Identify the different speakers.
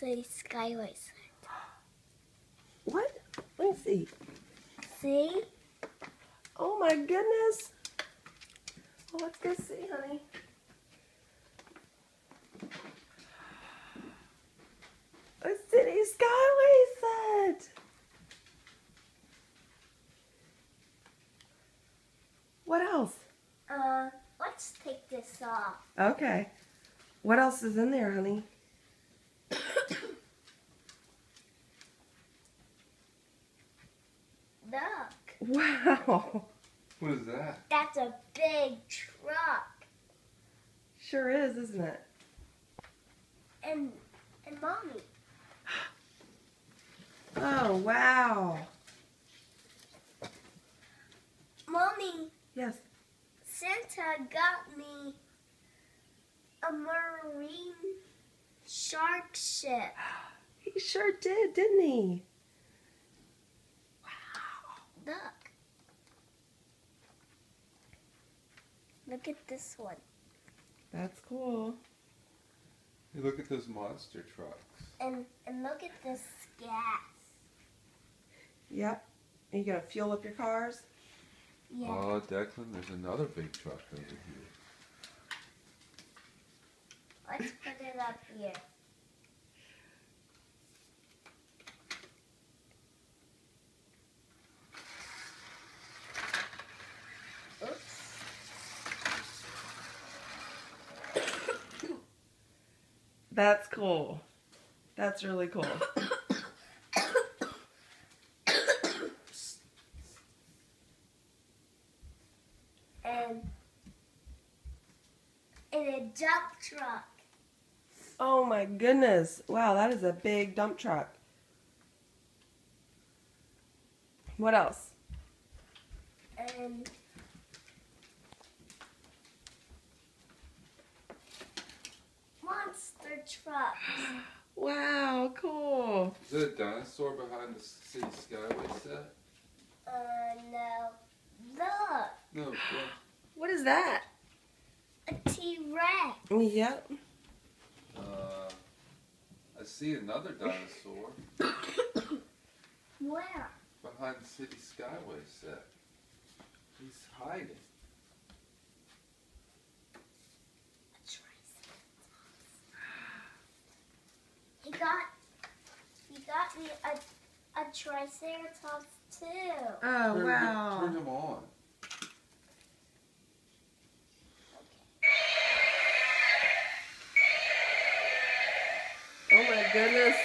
Speaker 1: City Skyways.
Speaker 2: What? Let me see.
Speaker 1: See?
Speaker 2: Oh my goodness. Well, let's go see, honey. A City Skyway set. What else?
Speaker 1: Let's take this off.
Speaker 2: Okay. What else is in there, honey?
Speaker 1: Look.
Speaker 2: Wow.
Speaker 3: What is that?
Speaker 1: That's a big truck.
Speaker 2: Sure is, isn't it?
Speaker 1: And Mommy.
Speaker 2: Oh, wow.
Speaker 1: Mommy,
Speaker 2: Yes.
Speaker 1: Santa got me a marine shark ship.
Speaker 2: He sure did, didn't he?
Speaker 1: Look. Look at this one.
Speaker 2: That's cool.
Speaker 3: Hey, look at those monster trucks.
Speaker 1: And look at this gas.
Speaker 2: Yep. Are you going to fuel up your cars?
Speaker 1: Yeah.
Speaker 3: Oh, Declan, there's another big truck over here.
Speaker 1: Let's put it up here. Oops.
Speaker 2: That's cool. That's really cool.
Speaker 1: And a dump truck.
Speaker 2: Oh my goodness. Wow, that is a big dump truck. What else?
Speaker 1: And monster trucks.
Speaker 2: Wow, cool.
Speaker 3: Is there a dinosaur behind the City Skyway set?
Speaker 1: No. Look.
Speaker 3: No, what?
Speaker 2: What is that?
Speaker 1: A T-Rex.
Speaker 2: Yep.
Speaker 3: I see another dinosaur
Speaker 1: Where?
Speaker 3: behind the City Skyway set. He's hiding.
Speaker 1: He got me a Triceratops too.
Speaker 2: Oh,
Speaker 3: Turn
Speaker 2: wow.
Speaker 3: him on.
Speaker 2: Oh my goodness.